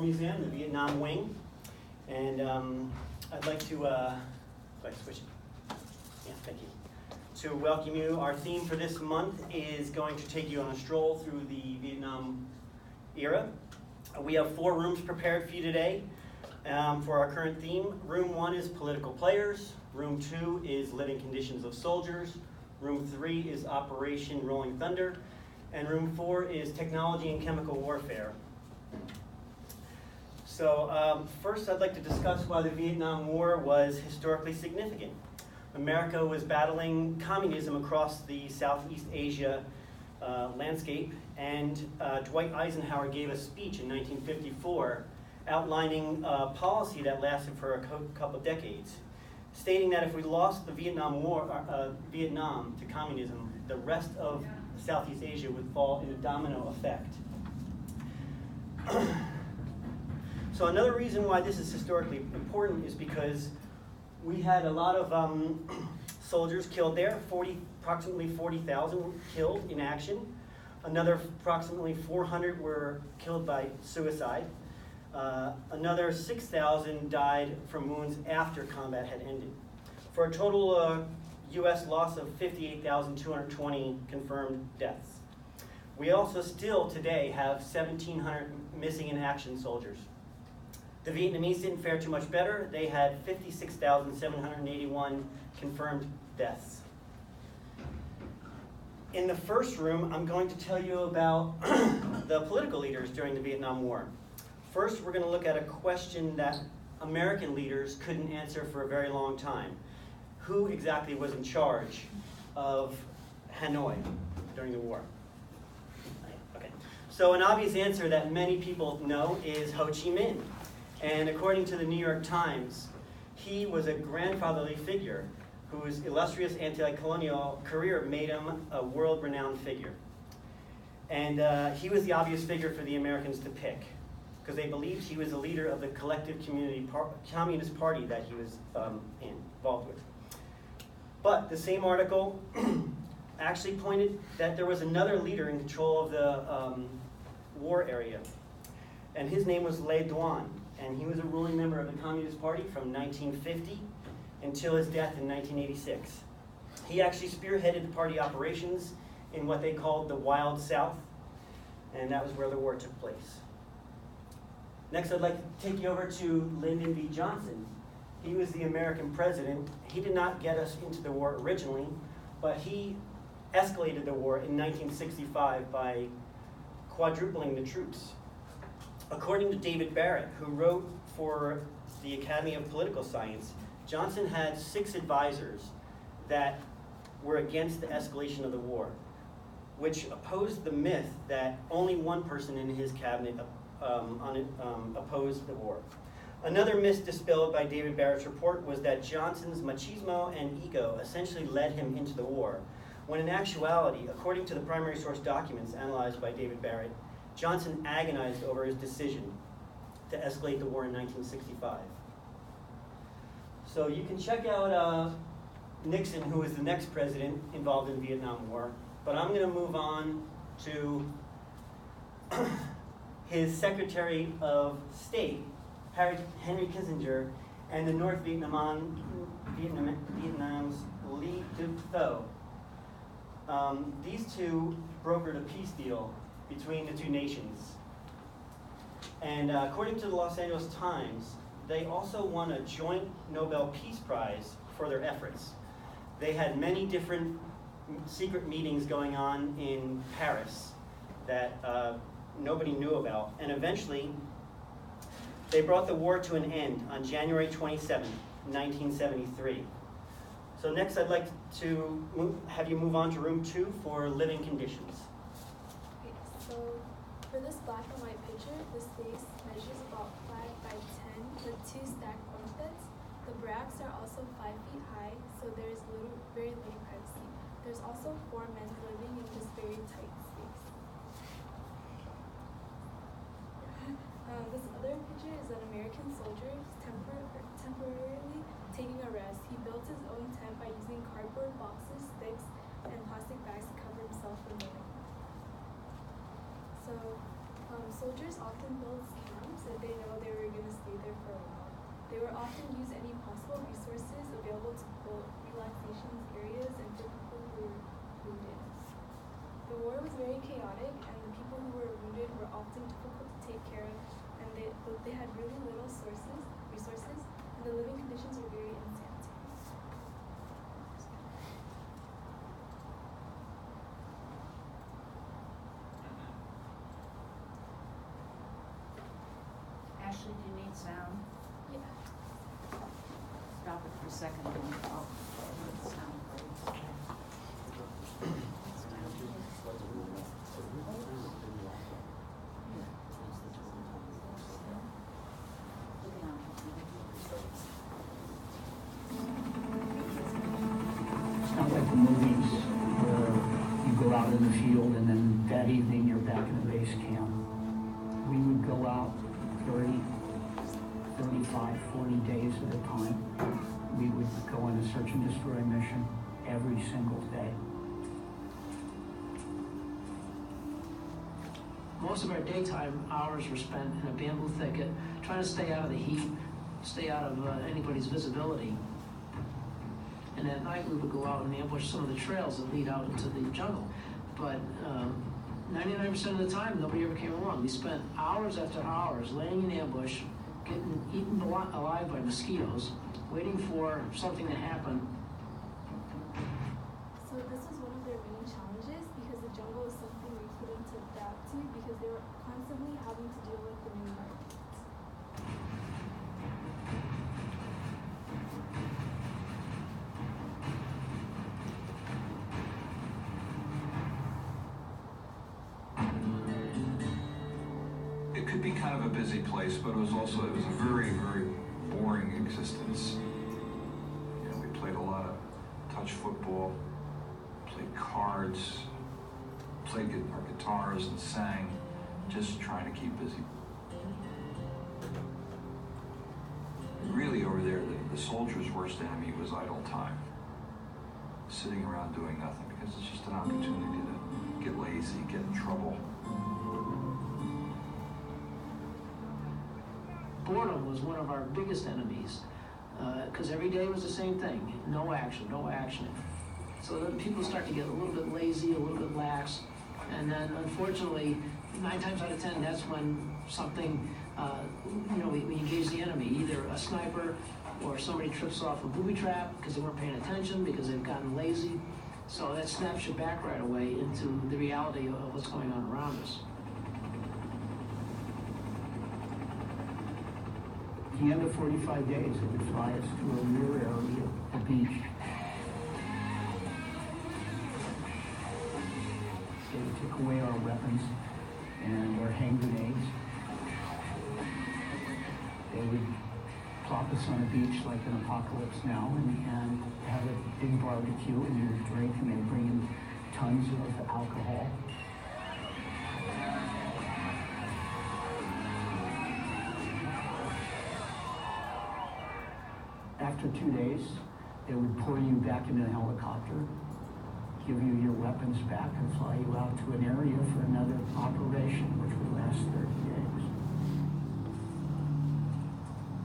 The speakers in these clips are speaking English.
Museum, the Vietnam Wing. And I'd like to, switch it. Yeah, thank you. To welcome you. Our theme for this month is going to take you on a stroll through the Vietnam era. We have 4 rooms prepared for you today for our current theme. Room 1 is political players. Room 2 is living conditions of soldiers. Room 3 is Operation Rolling Thunder. And room 4 is technology and chemical warfare. So first I'd like to discuss why the Vietnam War was historically significant. America was battling communism across the Southeast Asia landscape, and Dwight Eisenhower gave a speech in 1954 outlining a policy that lasted for a couple of decades, stating that if we lost the Vietnam to communism, the rest of Southeast Asia would fall in a domino effect. So another reason why this is historically important is because we had a lot of soldiers killed there, approximately 40,000 killed in action. Another approximately 400 were killed by suicide. Another 6,000 died from wounds after combat had ended. For a total U.S. loss of 58,220 confirmed deaths. We also still today have 1,700 missing in action soldiers. The Vietnamese didn't fare too much better. They had 56,781 confirmed deaths. In the first room, I'm going to tell you about the political leaders during the Vietnam War. First, we're going to look at a question that American leaders couldn't answer for a very long time. Who exactly was in charge of Hanoi during the war? Okay. So an obvious answer that many people know is Ho Chi Minh. And according to the New York Times, he was a grandfatherly figure whose illustrious anti-colonial career made him a world-renowned figure. And he was the obvious figure for the Americans to pick, because they believed he was the leader of the collective communist party that he was involved with. But the same article actually pointed that there was another leader in control of the war area, and his name was Le Duan. And he was a ruling member of the Communist Party from 1950 until his death in 1986. He actually spearheaded the party operations in what they called the Wild South, and that was where the war took place. Next, I'd like to take you over to Lyndon B. Johnson. He was the American president. He did not get us into the war originally, but he escalated the war in 1965 by quadrupling the troops. According to David Barrett, who wrote for the Academy of Political Science, Johnson had 6 advisors that were against the escalation of the war, which opposed the myth that only one person in his cabinet opposed the war. Another myth dispelled by David Barrett's report was that Johnson's machismo and ego essentially led him into the war, when in actuality, according to the primary source documents analyzed by David Barrett, Johnson agonized over his decision to escalate the war in 1965. So you can check out Nixon, who was the next president involved in the Vietnam War, but I'm going to move on to his Secretary of State, Henry Kissinger, and the North Vietnam's Lee Duc Tho. These two brokered a peace deal between the two nations. And according to the Los Angeles Times, they also won a joint Nobel Peace Prize for their efforts. They had many different secret meetings going on in Paris that nobody knew about. And eventually, they brought the war to an end on January 27, 1973. So next, I'd like to have you move on to room 2 for living conditions. So for this black and white picture, the space measures about 5 by 10 with 2 stacked bunk beds. The barracks are also 5 feet high, so there is very little privacy. There's also 4 men living in this very tight space. This other picture is an American soldier temporarily taking a rest. He built his own tent by using cardboard boxes, sticks, and plastic bags to cover himself from rain. So soldiers often build camps if they but they had really little resources, and the living conditions were very unsanitary. Ashley, do you need sound? Yeah. Stop it for a second and I'll put the sound for you. It's not like the movies where you go out in the field and then that evening you're back in the base camp. We would go out 30, 35, 40 days at a time. We would go on a search and destroy mission every single day. Most of our daytime hours were spent in a bamboo thicket, trying to stay out of the heat, stay out of anybody's visibility. And at night we would go out and ambush some of the trails that lead out into the jungle. But 99% of the time, nobody ever came along. We spent hours after hours laying in ambush, getting eaten alive by mosquitoes, waiting for something to happen. So this was one of their main challenges because the jungle is something we couldn't adapt to because they were constantly having to deal with the new environment. It could be kind of a busy place, but it was a very, very boring existence. You know, we played a lot of touch football, played cards, played our guitars and sang, just trying to keep busy. Really over there, the soldier's worst enemy was idle time. Sitting around doing nothing, because it's just an opportunity to get lazy, get in trouble. Boredom was one of our biggest enemies, because every day was the same thing. No action, no action. So then people start to get a little bit lazy, a little bit lax, and then unfortunately, 9 times out of 10, that's when something, we engage the enemy, either a sniper or somebody trips off a booby trap because they weren't paying attention, because they've gotten lazy. So that snaps you back right away into the reality of what's going on around us. At the end of 45 days, it would fly us to a rear area, a beach. They would take away our weapons and our hand grenades. They would plop us on a beach like an apocalypse now and have a big barbecue, and you would drink, and they'd bring in tons of alcohol. After 2 days, they would pour you back in a helicopter, give you your weapons back, and fly you out to an area for another operation, which would last 30 days.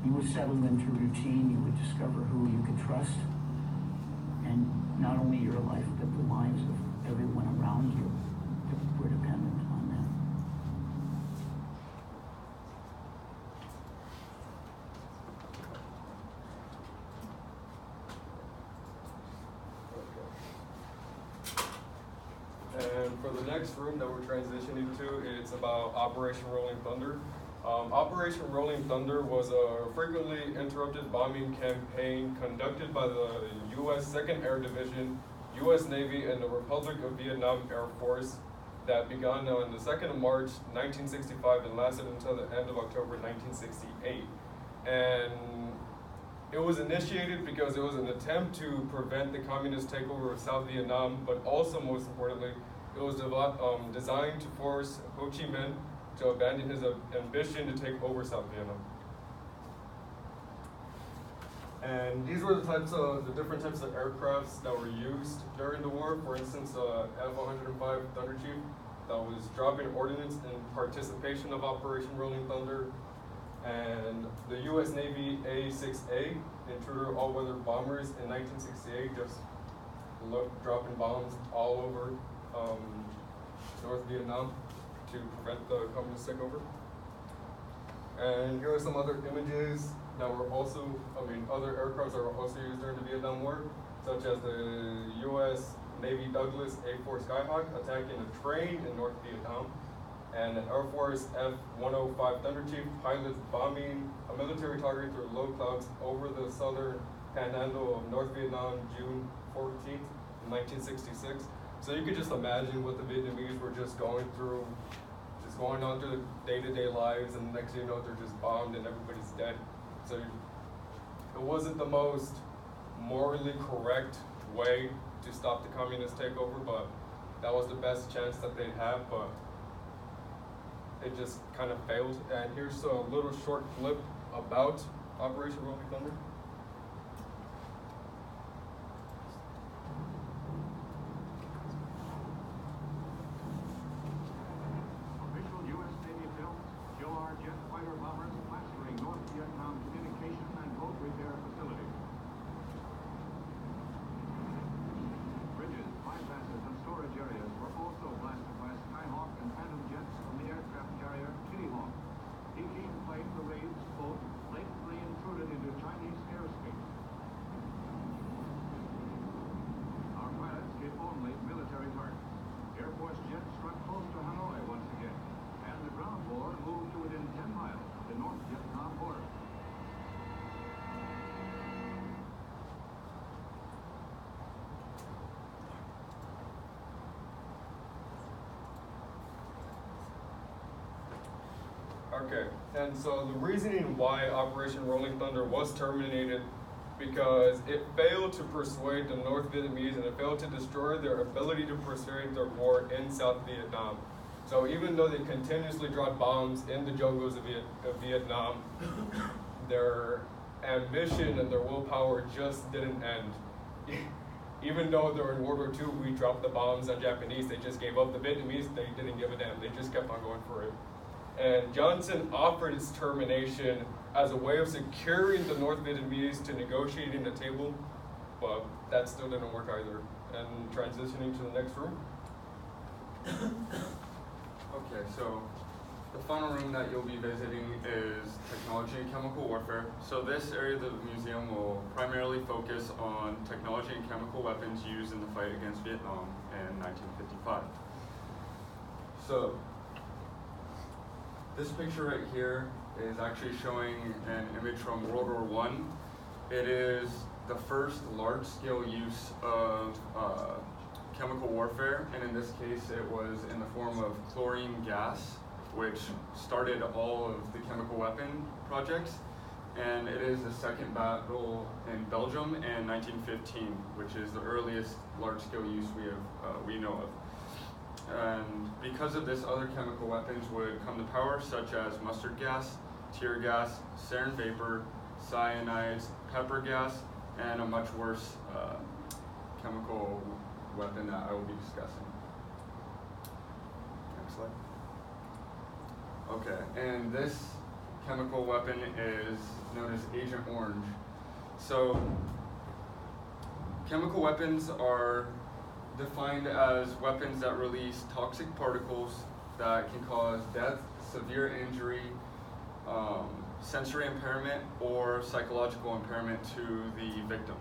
You would settle into routine, you would discover who you could trust, and not only your life, but the lives of everyone around you that were dependent on that. And for the next room that we're transitioning to, it's about Operation Rolling Thunder. Operation Rolling Thunder was a frequently interrupted bombing campaign conducted by the U.S. 2nd Air Division, U.S. Navy, and the Republic of Vietnam Air Force that began on the 2nd of March, 1965 and lasted until the end of October, 1968. And it was initiated because it was an attempt to prevent the communist takeover of South Vietnam, but also, most importantly, it was designed to force Ho Chi Minh to abandon his ambition to take over South Vietnam. And these were the different types of aircrafts that were used during the war. For instance, F-105 Thunder Chief that was dropping ordnance in participation of Operation Rolling Thunder, and the U.S. Navy A-6A intruder all-weather bombers in 1968, just dropping bombs all over North Vietnam to prevent the communist takeover. And here are some other images that were also, other aircrafts that were also used during the Vietnam War, such as the U.S. Navy Douglas A-4 Skyhawk attacking a train in North Vietnam, and an Air Force F-105 Thunder Chief pilots bombing a military target through low clouds over the southern panhandle of North Vietnam, June 14th, 1966. So you could just imagine what the Vietnamese were just going through, just going on through the day-to-day lives, and the next thing you know, they're just bombed and everybody's dead. So it wasn't the most morally correct way to stop the communist takeover, but that was the best chance that they'd have, but it just kind of failed. And here's a little short clip about Operation Rolling Thunder. Official U.S. Navy films show our jet fighter bombers plastering North Vietnam communication and boat repair facilities. Bridges, bypasses, and storage areas were also blasted by Skyhawk and Phantom jets from the aircraft carrier Kitty Hawk. Peking claimed the raid's boat blatantly intruded into Chinese airspace. Our pilots hit only military targets. Air Force jets struck close to Hanoi once again, and the ground war moved to within 10 miles of the North Vietnam border. Okay, and so the reasoning why Operation Rolling Thunder was terminated because it failed to persuade the North Vietnamese and it failed to destroy their ability to persuade their war in South Vietnam. So even though they continuously dropped bombs in the jungles of Vietnam, their ambition and their willpower just didn't end. Even though they were in World War II, we dropped the bombs on Japanese, they just gave up. The Vietnamese, they didn't give a damn, they just kept on going for it. And Johnson offered his termination as a way of securing the North Vietnamese to negotiating the table, but that still didn't work either. And transitioning to the next room. Okay, so the final room that you'll be visiting is technology and chemical warfare. So this area of the museum will primarily focus on technology and chemical weapons used in the fight against Vietnam in 1955. So this picture right here is actually showing an image from World War I. It is the first large-scale use of chemical warfare, and in this case it was in the form of chlorine gas, which started all of the chemical weapon projects. And it is the second battle in Belgium in 1915, which is the earliest large-scale use we know of. And because of this, other chemical weapons would come to power, such as mustard gas, tear gas, sarin vapor, cyanides, pepper gas, and a much worse chemical weapon that I will be discussing. Next slide. Okay, and this chemical weapon is known as Agent Orange. So, chemical weapons are defined as weapons that release toxic particles that can cause death, severe injury, sensory impairment, or psychological impairment to the victim.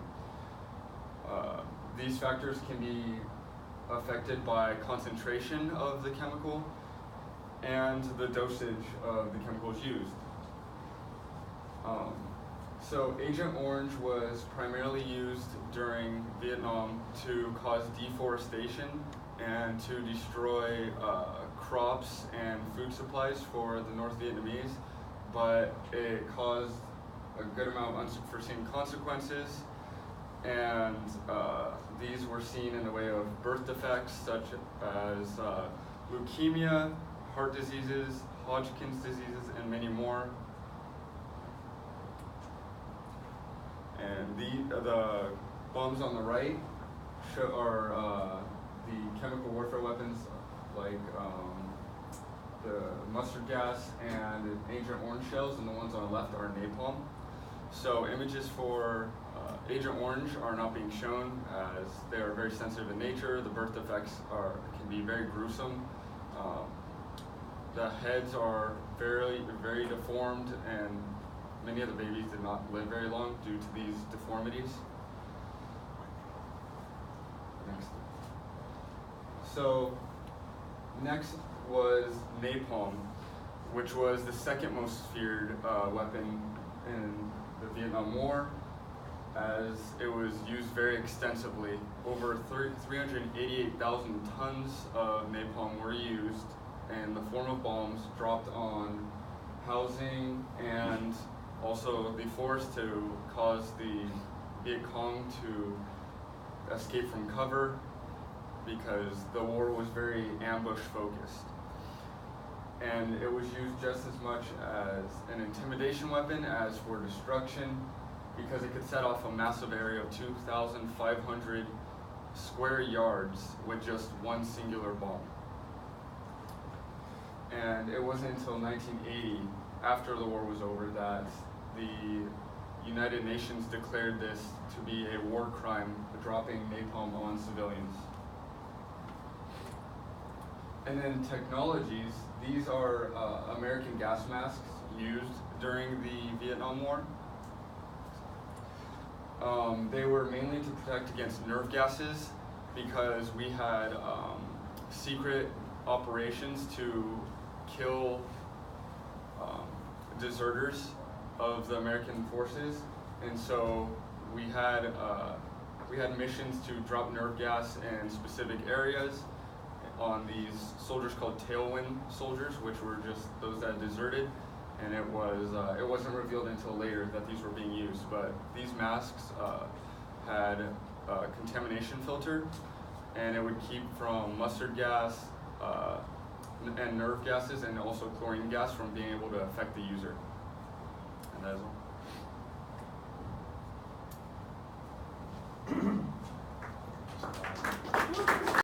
These factors can be affected by concentration of the chemical and the dosage of the chemicals used. So Agent Orange was primarily used during Vietnam to cause deforestation and to destroy crops and food supplies for the North Vietnamese, but it caused a good amount of unforeseen consequences, and these were seen in the way of birth defects such as leukemia, heart diseases, Hodgkin's diseases, and many more. And the bombs on the right are the chemical warfare weapons like the mustard gas and Agent Orange shells, and the ones on the left are napalm. So images for Agent Orange are not being shown as they are very sensitive in nature. The birth defects can be very gruesome. the heads are very, very deformed, and many of the babies did not live very long due to these deformities. Next. So, next was napalm, which was the second most feared weapon in the Vietnam War, as it was used very extensively. Over 388,000 tons of napalm were used in the form of bombs dropped on housing and also the forest to cause the Viet Cong to escape from cover, because the war was very ambush focused. And it was used just as much as an intimidation weapon as for destruction, because it could set off a massive area of 2,500 square yards with just one singular bomb. And it wasn't until 1980, after the war was over, that the United Nations declared this to be a war crime, dropping napalm on civilians. And then technologies, these are American gas masks used during the Vietnam War. They were mainly to protect against nerve gases, because we had secret operations to kill deserters of the American forces, and so we had missions to drop nerve gas in specific areas on these soldiers called tailwind soldiers, which were just those that deserted. And it wasn't revealed until later that these were being used. But these masks had a contamination filter, and it would keep from mustard gas and nerve gases, and also chlorine gas from being able to affect the user. And that is all.